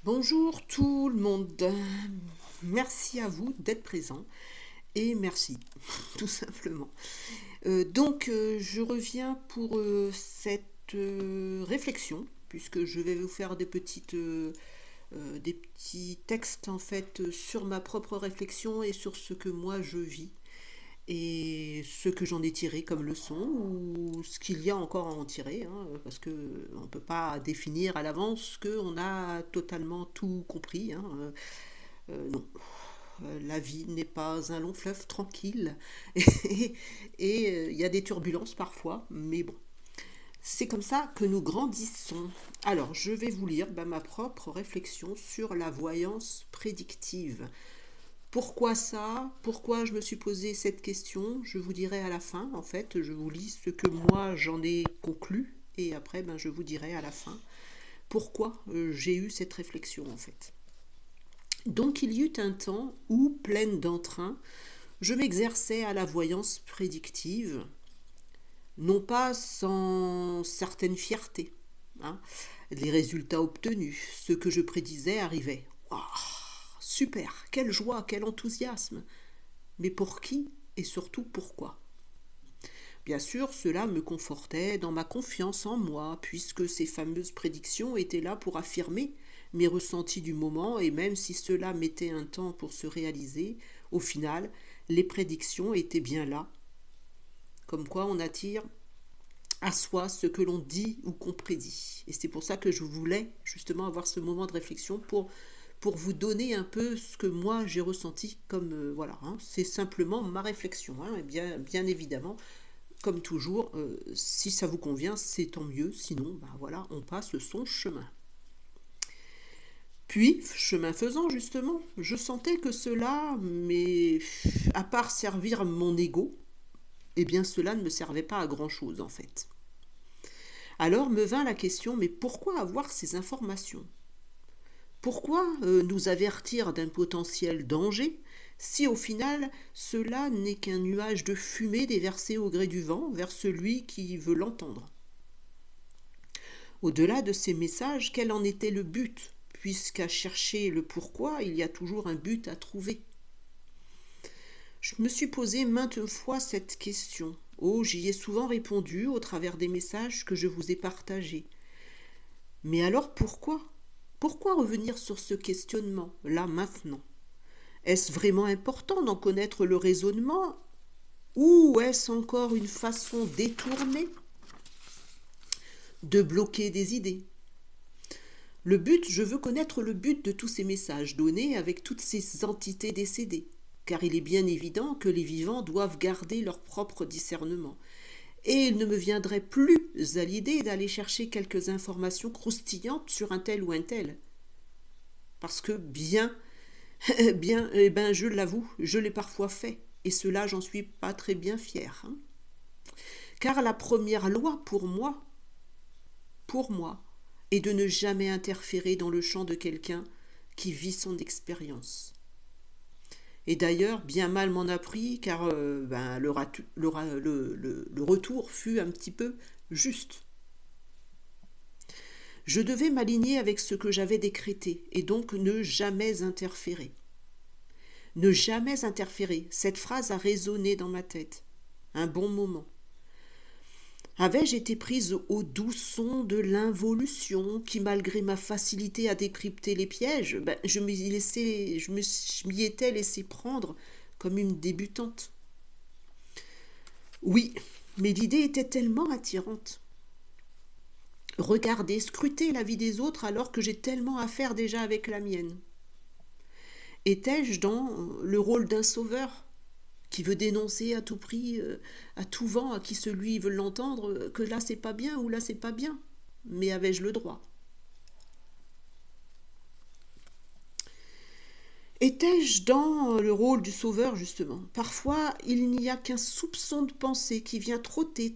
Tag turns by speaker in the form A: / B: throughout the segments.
A: Bonjour tout le monde. Merci à vous d'être présent et merci, tout simplement. Je reviens pour cette réflexion, puisque je vais vous faire des petits textes en fait sur ma propre réflexion et sur ce que moi je vis et ce que j'en ai tiré comme leçon ou ce qu'il y a encore à en tirer, hein, parce que on ne peut pas définir à l'avance qu'on a totalement tout compris, hein, non. La vie n'est pas un long fleuve tranquille et il y a des turbulences parfois, mais bon, c'est comme ça que nous grandissons. Alors, je vais vous lire ma propre réflexion sur la voyance prédictive. Pourquoi ça? Pourquoi je me suis posé cette question? Je vous dirai à la fin, en fait. Je vous lis ce que moi j'en ai conclu et après, je vous dirai à la fin pourquoi j'ai eu cette réflexion, en fait. Donc, il y eut un temps où, pleine d'entrain, je m'exerçais à la voyance prédictive, non pas sans certaine fierté, hein. Les résultats obtenus, ce que je prédisais arrivait. Wow, super, quelle joie, quel enthousiasme. Mais pour qui et surtout pourquoi? Bien sûr, cela me confortait dans ma confiance en moi, puisque ces fameuses prédictions étaient là pour affirmer mes ressentis du moment, et même si cela mettait un temps pour se réaliser, au final, les prédictions étaient bien là. Comme quoi on attire à soi ce que l'on dit ou qu'on prédit. Et c'est pour ça que je voulais justement avoir ce moment de réflexion pour vous donner un peu ce que moi j'ai ressenti comme voilà, hein, c'est simplement ma réflexion, hein, et bien évidemment, comme toujours, si ça vous convient, c'est tant mieux, sinon, voilà, on passe son chemin. Puis, chemin faisant, justement, je sentais que cela, mais à part servir mon ego, eh bien cela ne me servait pas à grand-chose en fait. Alors me vint la question, mais pourquoi avoir ces informations? Pourquoi nous avertir d'un potentiel danger si au final cela n'est qu'un nuage de fumée déversé au gré du vent vers celui qui veut l'entendre? Au-delà de ces messages, quel en était le but? Puisqu'à chercher le pourquoi, il y a toujours un but à trouver. Je me suis posé maintes fois cette question. Oh, j'y ai souvent répondu au travers des messages que je vous ai partagés. Mais alors pourquoi? Pourquoi revenir sur ce questionnement, là, maintenant? Est-ce vraiment important d'en connaître le raisonnement ou est-ce encore une façon détournée de bloquer des idées? Le but, je veux connaître le but de tous ces messages donnés avec toutes ces entités décédées, car il est bien évident que les vivants doivent garder leur propre discernement. Et il ne me viendrait plus à l'idée d'aller chercher quelques informations croustillantes sur un tel ou un tel. Parce que je l'avoue, je l'ai parfois fait, et cela j'en suis pas très bien fière, hein. Car la première loi pour moi, est de ne jamais interférer dans le champ de quelqu'un qui vit son expérience. Et d'ailleurs, bien mal m'en a pris, car le retour fut un petit peu juste. Je devais m'aligner avec ce que j'avais décrété, et donc ne jamais interférer. Ne jamais interférer, cette phrase a résonné dans ma tête. Un bon moment. Avais-je été prise au doux son de l'involution qui, malgré ma facilité à décrypter les pièges, je m'y étais laissé prendre comme une débutante? Oui, mais l'idée était tellement attirante. Regarder, scruter la vie des autres alors que j'ai tellement à faire déjà avec la mienne. Étais-je dans le rôle d'un sauveur qui veut dénoncer à tout prix, à tout vent, à qui celui veut l'entendre, que là c'est pas bien ou là c'est pas bien? Mais avais-je le droit? Étais-je dans le rôle du sauveur, justement? Parfois, il n'y a qu'un soupçon de pensée qui vient trotter,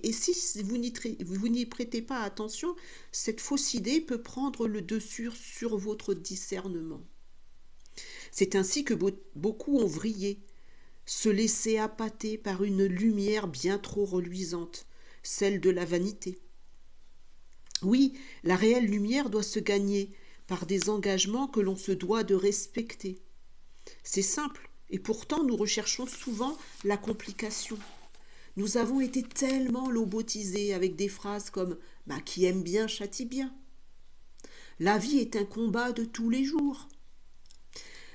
A: et si vous n'y prêtez pas attention, cette fausse idée peut prendre le dessus sur votre discernement. C'est ainsi que beaucoup ont vrillé, se laisser appâter par une lumière bien trop reluisante, celle de la vanité. Oui, la réelle lumière doit se gagner par des engagements que l'on se doit de respecter. C'est simple, et pourtant nous recherchons souvent la complication. Nous avons été tellement lobotisés avec des phrases comme « qui aime bien châtie bien ». La vie est un combat de tous les jours.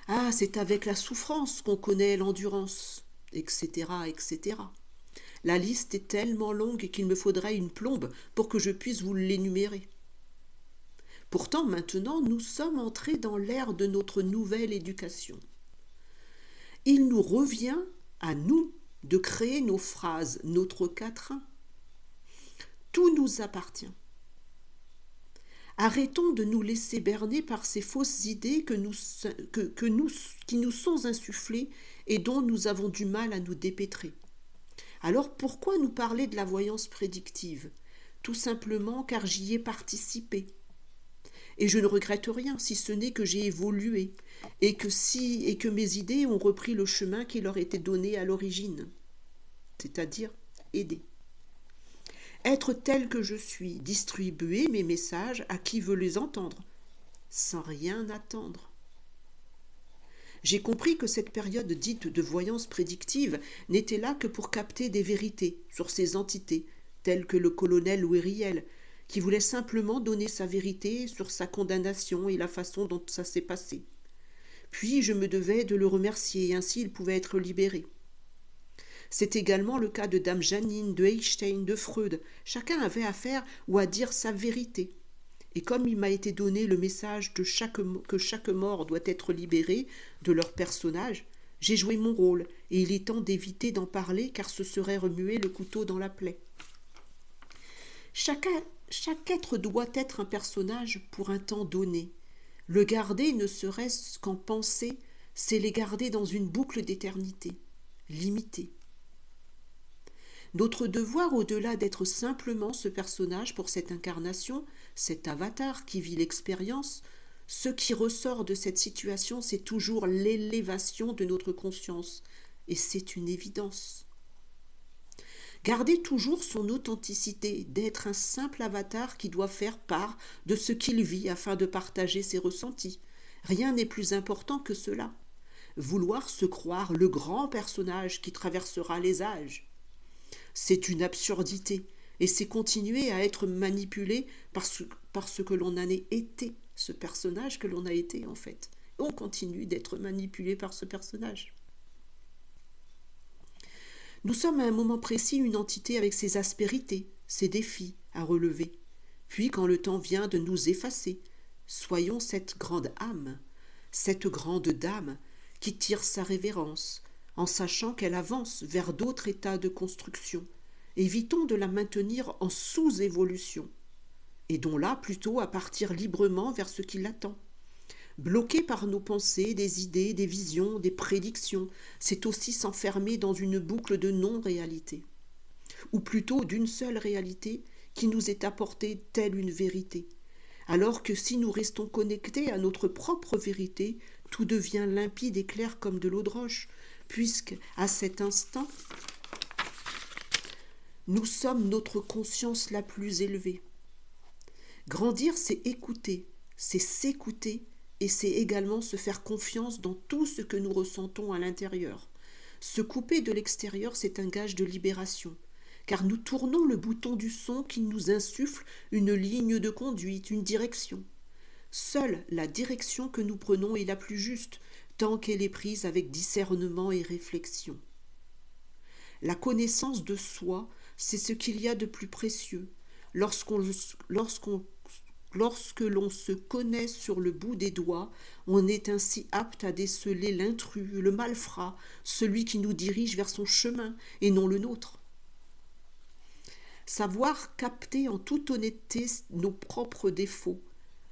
A: Ah, c'est avec la souffrance qu'on connaît l'endurance, etc., etc. La liste est tellement longue qu'il me faudrait une plombe pour que je puisse vous l'énumérer. Pourtant, maintenant, nous sommes entrés dans l'ère de notre nouvelle éducation. Il nous revient à nous de créer nos phrases, notre quatrain. Tout nous appartient. Arrêtons de nous laisser berner par ces fausses idées qui nous sont insufflées et dont nous avons du mal à nous dépêtrer. Alors pourquoi nous parler de la voyance prédictive? Tout simplement car j'y ai participé. Et je ne regrette rien, si ce n'est que j'ai évolué et que mes idées ont repris le chemin qui leur était donné à l'origine, c'est-à-dire aider. Être tel que je suis, distribuer mes messages à qui veut les entendre, sans rien attendre. J'ai compris que cette période dite de voyance prédictive n'était là que pour capter des vérités sur ces entités, telles que le colonel Louis Riel, qui voulait simplement donner sa vérité sur sa condamnation et la façon dont ça s'est passé. Puis je me devais de le remercier, et ainsi il pouvait être libéré. C'est également le cas de Dame Janine, de Einstein, de Freud. Chacun avait à faire ou à dire sa vérité. Et comme il m'a été donné le message que chaque mort doit être libérée de leur personnage, j'ai joué mon rôle, et il est temps d'éviter d'en parler car ce serait remuer le couteau dans la plaie. Chaque être doit être un personnage pour un temps donné. Le garder ne serait-ce qu'en pensée, c'est les garder dans une boucle d'éternité, limitée. Notre devoir, au-delà d'être simplement ce personnage pour cette incarnation, cet avatar qui vit l'expérience, ce qui ressort de cette situation, c'est toujours l'élévation de notre conscience, et c'est une évidence. Garder toujours son authenticité, d'être un simple avatar qui doit faire part de ce qu'il vit afin de partager ses ressentis. Rien n'est plus important que cela. Vouloir se croire le grand personnage qui traversera les âges. C'est une absurdité, et c'est continuer à être manipulé parce que l'on en a été, ce personnage que l'on a été en fait. On continue d'être manipulé par ce personnage. Nous sommes à un moment précis une entité avec ses aspérités, ses défis à relever. Puis quand le temps vient de nous effacer, soyons cette grande âme, cette grande dame qui tire sa révérence, en sachant qu'elle avance vers d'autres états de construction. Évitons de la maintenir en sous-évolution, aidons-la plutôt à partir librement vers ce qui l'attend. Bloqué par nos pensées, des idées, des visions, des prédictions, c'est aussi s'enfermer dans une boucle de non-réalité, ou plutôt d'une seule réalité qui nous est apportée telle une vérité, alors que si nous restons connectés à notre propre vérité, tout devient limpide et clair comme de l'eau de roche, puisque, à cet instant, nous sommes notre conscience la plus élevée. Grandir, c'est écouter, c'est s'écouter, et c'est également se faire confiance dans tout ce que nous ressentons à l'intérieur. Se couper de l'extérieur, c'est un gage de libération, car nous tournons le bouton du son qui nous insuffle une ligne de conduite, une direction. Seule la direction que nous prenons est la plus juste, tant qu'elle est prise avec discernement et réflexion. La connaissance de soi, c'est ce qu'il y a de plus précieux. Lorsque l'on se connaît sur le bout des doigts, on est ainsi apte à déceler l'intrus, le malfrat, celui qui nous dirige vers son chemin et non le nôtre. Savoir capter en toute honnêteté nos propres défauts,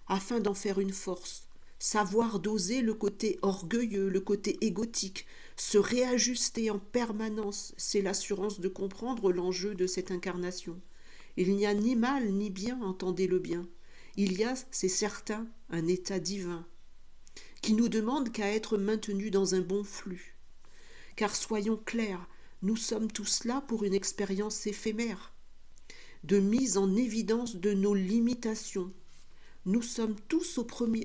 A: afin d'en faire une force. Savoir doser le côté orgueilleux, le côté égotique, se réajuster en permanence, c'est l'assurance de comprendre l'enjeu de cette incarnation. Il n'y a ni mal ni bien, entendez-le bien. Il y a, c'est certain, un état divin, qui nous demande qu'à être maintenus dans un bon flux. Car soyons clairs, nous sommes tous là pour une expérience éphémère, de mise en évidence de nos limitations, nous sommes tous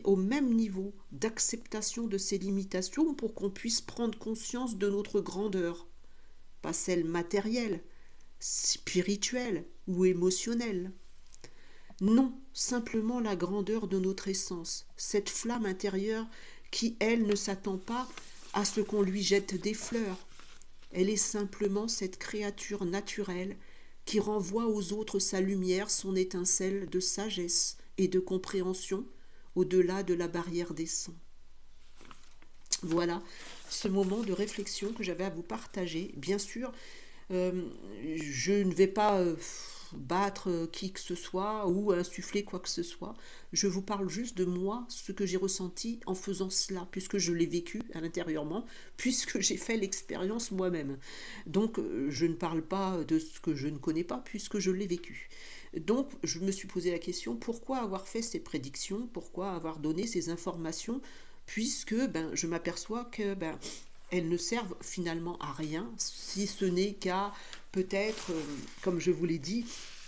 A: au même niveau d'acceptation de ces limitations pour qu'on puisse prendre conscience de notre grandeur, pas celle matérielle, spirituelle ou émotionnelle. Non, simplement la grandeur de notre essence, cette flamme intérieure qui, elle, ne s'attend pas à ce qu'on lui jette des fleurs. Elle est simplement cette créature naturelle qui renvoie aux autres sa lumière, son étincelle de sagesse et de compréhension au-delà de la barrière des sons. Voilà ce moment de réflexion que j'avais à vous partager. Bien sûr, je ne vais pas battre qui que ce soit ou insuffler quoi que ce soit. Je vous parle juste de moi, ce que j'ai ressenti en faisant cela, puisque je l'ai vécu à l'intérieurement, puisque j'ai fait l'expérience moi-même. Donc, je ne parle pas de ce que je ne connais pas, puisque je l'ai vécu. Donc, je me suis posé la question, pourquoi avoir fait ces prédictions, pourquoi avoir donné ces informations, puisque je m'aperçois que elles ne servent finalement à rien, si ce n'est qu'à peut-être, comme je vous l'ai dit,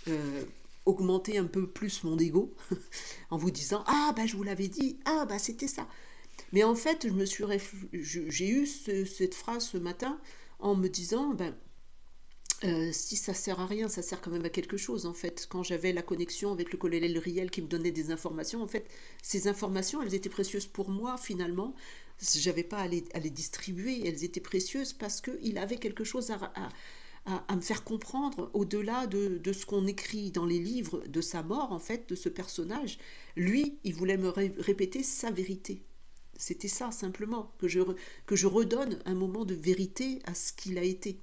A: euh, augmenter un peu plus mon ego en vous disant ah je vous l'avais dit, ah c'était ça. Mais en fait, j'ai eu cette phrase ce matin en me disant si ça sert à rien, ça sert quand même à quelque chose en fait. Quand j'avais la connexion avec le colonel Riel qui me donnait des informations, en fait, ces informations, elles étaient précieuses pour moi finalement. J'avais pas à les distribuer, elles étaient précieuses parce qu'il avait quelque chose à me faire comprendre au-delà de ce qu'on écrit dans les livres de sa mort en fait, de ce personnage. Lui, il voulait me répéter sa vérité. C'était ça simplement, que je redonne un moment de vérité à ce qu'il a été.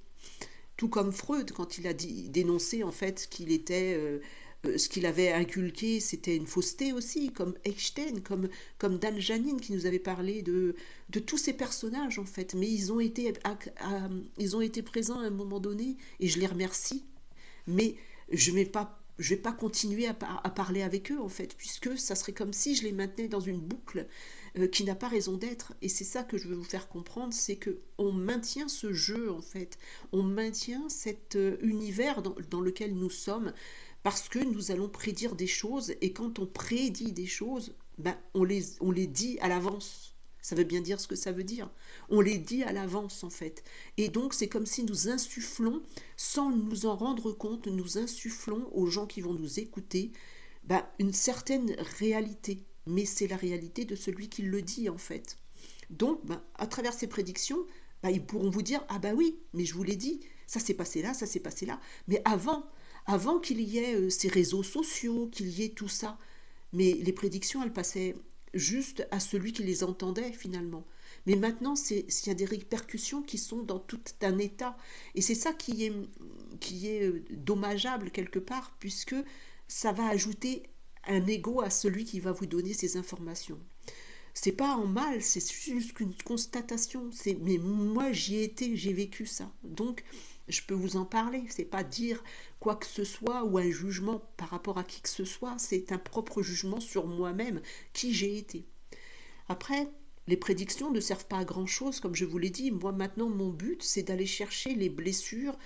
A: Tout comme Freud, quand il a dénoncé en fait ce qu'il avait inculqué, c'était une fausseté aussi, comme Einstein, comme Dan Janine qui nous avait parlé de tous ces personnages en fait. Mais ils ont été présents à un moment donné et je les remercie. Mais je vais pas continuer à parler avec eux en fait, puisque ça serait comme si je les maintenais dans une boucle qui n'a pas raison d'être. Et c'est ça que je veux vous faire comprendre, c'est que on maintient ce jeu en fait, on maintient cet univers dans lequel nous sommes, parce que nous allons prédire des choses, et quand on prédit des choses, on les dit à l'avance. Ça veut bien dire ce que ça veut dire. On les dit à l'avance en fait. Et donc c'est comme si nous insufflons, sans nous en rendre compte, nous insufflons aux gens qui vont nous écouter une certaine réalité. Mais c'est la réalité de celui qui le dit en fait. Donc à travers ces prédictions, ils pourront vous dire ah oui, mais je vous l'ai dit, ça s'est passé là, ça s'est passé là. Mais avant qu'il y ait ces réseaux sociaux, qu'il y ait tout ça, mais les prédictions, elles passaient juste à celui qui les entendait finalement. Mais maintenant, il y a des répercussions qui sont dans tout un état. Et c'est ça qui est dommageable quelque part, puisque ça va ajouter un ego à celui qui va vous donner ces informations. C'est pas en mal, c'est juste une constatation. Mais moi, j'y étais, j'ai vécu ça. Donc, je peux vous en parler. C'est pas dire quoi que ce soit ou un jugement par rapport à qui que ce soit. C'est un propre jugement sur moi-même, qui j'ai été. Après, les prédictions ne servent pas à grand chose, comme je vous l'ai dit. Moi, maintenant, mon but, c'est d'aller chercher les blessures,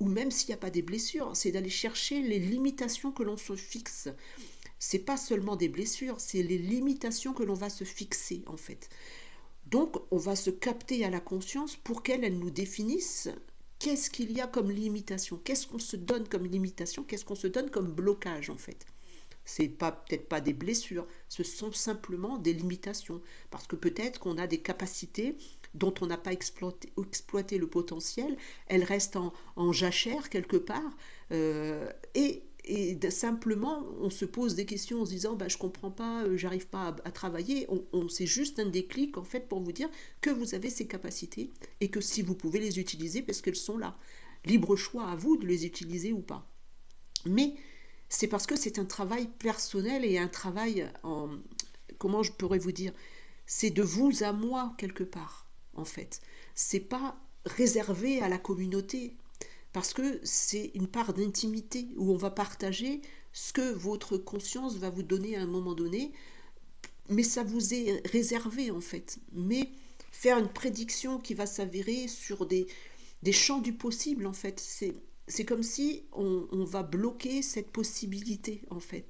A: ou même s'il n'y a pas des blessures, c'est d'aller chercher les limitations que l'on se fixe. C'est pas seulement des blessures, c'est les limitations que l'on va se fixer en fait. Donc on va se capter à la conscience pour qu'elle nous définisse qu'est-ce qu'il y a comme limitation, qu'est-ce qu'on se donne comme limitation, qu'est-ce qu'on se donne comme blocage en fait. C'est peut-être pas des blessures, ce sont simplement des limitations. Parce que peut-être qu'on a des capacités dont on n'a pas exploité le potentiel, elles restent en jachère quelque part, et simplement on se pose des questions en se disant je comprends pas, j'arrive pas à travailler. C'est juste un déclic en fait pour vous dire que vous avez ces capacités et que si vous pouvez les utiliser parce qu'elles sont là. Libre choix à vous de les utiliser ou pas. Mais c'est parce que c'est un travail personnel et un travail comment je pourrais vous dire, c'est de vous à moi quelque part en fait. C'est pas réservé à la communauté parce que c'est une part d'intimité où on va partager ce que votre conscience va vous donner à un moment donné, mais ça vous est réservé en fait. Mais faire une prédiction qui va s'avérer sur des champs du possible en fait, c'est comme si on va bloquer cette possibilité en fait.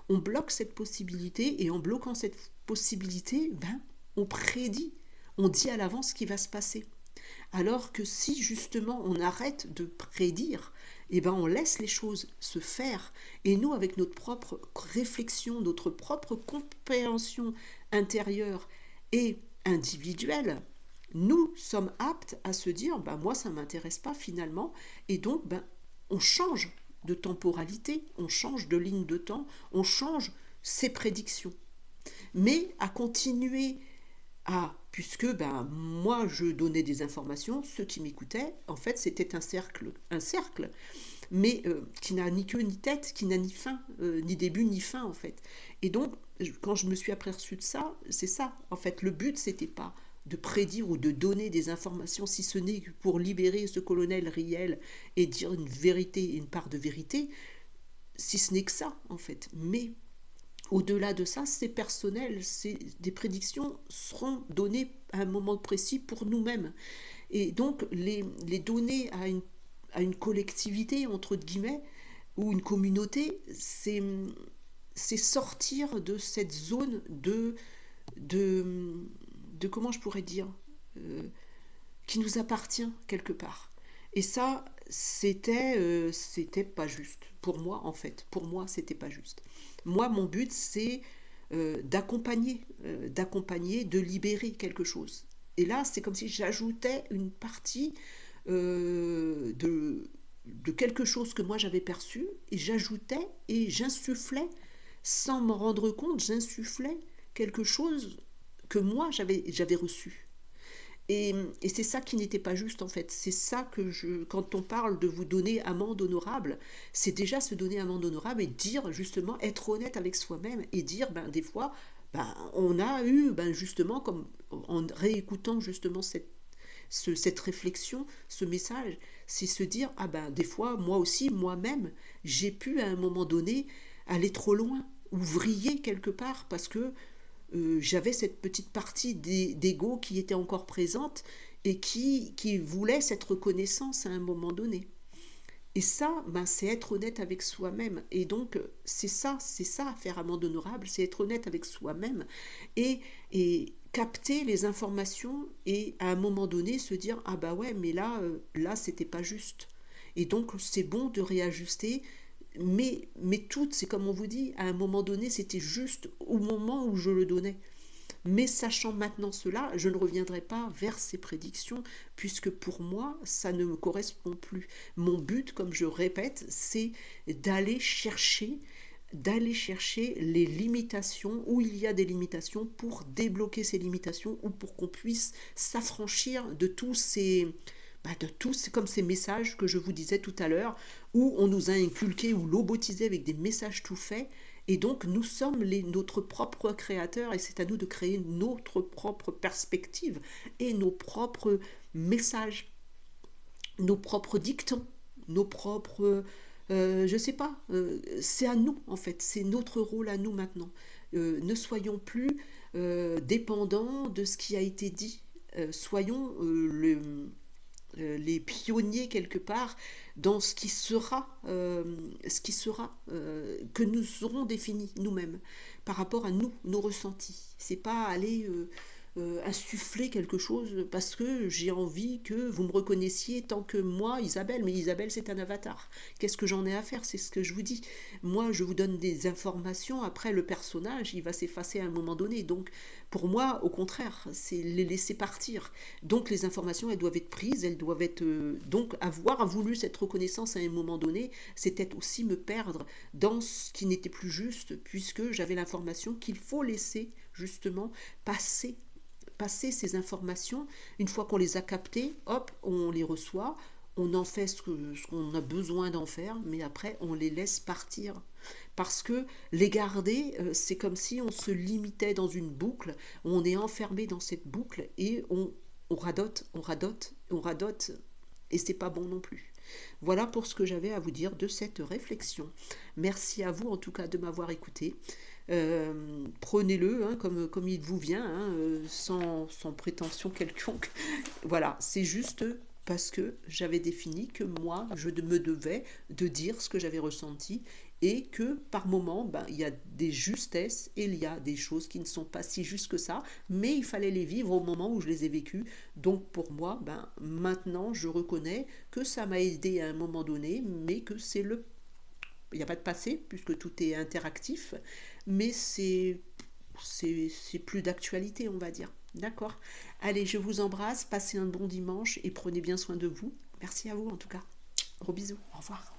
A: on bloque cette possibilité, et en bloquant cette possibilité, on prédit, on dit à l'avance ce qui va se passer. Alors que si justement on arrête de prédire, on laisse les choses se faire, et nous, avec notre propre réflexion, notre propre compréhension intérieure et individuelle, nous sommes aptes à se dire, moi ça ne m'intéresse pas finalement, et donc on change de temporalité, on change de ligne de temps, on change ses prédictions. Mais à continuer puisque moi je donnais des informations, ceux qui m'écoutaient, en fait c'était un cercle, mais qui n'a ni queue ni tête, qui n'a ni fin, ni début ni fin en fait. Et donc quand je me suis aperçue de ça, c'est ça en fait, le but c'était pas de prédire ou de donner des informations, si ce n'est pour libérer ce colonel Riel et dire une vérité, une part de vérité, si ce n'est que ça en fait. Mais au-delà de ça, c'est personnel, des prédictions seront données à un moment précis pour nous-mêmes. Et donc, les donner à une collectivité, entre guillemets, ou une communauté, c'est sortir de cette zone de comment je pourrais dire, qui nous appartient quelque part. Et ça, c'était pas juste. Pour moi, en fait, pour moi, c'était pas juste. Moi, mon but, c'est d'accompagner, de libérer quelque chose. Et là, c'est comme si j'ajoutais une partie de quelque chose que moi j'avais perçu, et j'ajoutais et j'insufflais, sans m'en rendre compte, j'insufflais quelque chose que moi j'avais reçu. Et c'est ça qui n'était pas juste en fait. C'est ça quand on parle de vous donner amende honorable, c'est déjà se donner amende honorable et dire justement, être honnête avec soi-même et dire, des fois, on a eu, justement, comme en réécoutant justement cette réflexion, ce message, c'est se dire, des fois, moi aussi, moi-même, j'ai pu à un moment donné aller trop loin ou vriller quelque part parce que j'avais cette petite partie d'ego qui était encore présente et qui voulait cette reconnaissance à un moment donné. Et ça, c'est être honnête avec soi-même. Et donc, c'est ça, faire amende honorable, c'est être honnête avec soi-même et capter les informations et à un moment donné se dire, ouais, mais là, c'était pas juste. Et donc, c'est bon de réajuster, mais tout, c'est comme on vous dit, à un moment donné, c'était juste au moment où je le donnais. Mais sachant maintenant cela, je ne reviendrai pas vers ces prédictions, puisque pour moi, ça ne me correspond plus. Mon but, comme je répète, c'est d'aller chercher les limitations, où il y a des limitations, pour débloquer ces limitations, ou pour qu'on puisse s'affranchir de tous comme ces messages que je vous disais tout à l'heure, où on nous a inculqué ou lobotisé avec des messages tout faits, et donc nous sommes notre propre créateur, et c'est à nous de créer notre propre perspective et nos propres messages, nos propres dictons, nos propres... je sais pas, c'est à nous en fait, c'est notre rôle à nous maintenant. Ne soyons plus dépendants de ce qui a été dit, soyons les pionniers quelque part dans ce qui sera que nous aurons défini nous-mêmes par rapport à nous, nos ressentis. C'est pas aller insuffler quelque chose parce que j'ai envie que vous me reconnaissiez tant que moi, Isabelle. Mais Isabelle, c'est un avatar. Qu'est-ce que j'en ai à faire? C'est ce que je vous dis. Moi, je vous donne des informations. Après, le personnage, il va s'effacer à un moment donné. Donc, pour moi, au contraire, c'est les laisser partir. Donc, les informations, elles doivent être prises. Elles doivent être... donc, avoir voulu cette reconnaissance à un moment donné, c'était aussi me perdre dans ce qui n'était plus juste, puisque j'avais l'information qu'il faut laisser, justement, passer ces informations. Une fois qu'on les a captées, hop, on les reçoit, on en fait ce qu'on a besoin d'en faire, mais après on les laisse partir. Parce que les garder, c'est comme si on se limitait dans une boucle, on est enfermé dans cette boucle et on radote, et c'est pas bon non plus. Voilà pour ce que j'avais à vous dire de cette réflexion. Merci à vous en tout cas de m'avoir écouté. Prenez-le comme il vous vient, sans prétention quelconque. Voilà, c'est juste parce que j'avais défini que moi, je me devais de dire ce que j'avais ressenti et que par moment, ben, il y a des justesses et il y a des choses qui ne sont pas si justes que ça, mais il fallait les vivre au moment où je les ai vécues. Donc pour moi, ben, maintenant, je reconnais que ça m'a aidé à un moment donné, mais que c'est le... Il n'y a pas de passé, puisque tout est interactif, mais c'est plus d'actualité, on va dire. D'accord. Allez, je vous embrasse, passez un bon dimanche et prenez bien soin de vous. Merci à vous en tout cas. Gros bisous. Au revoir.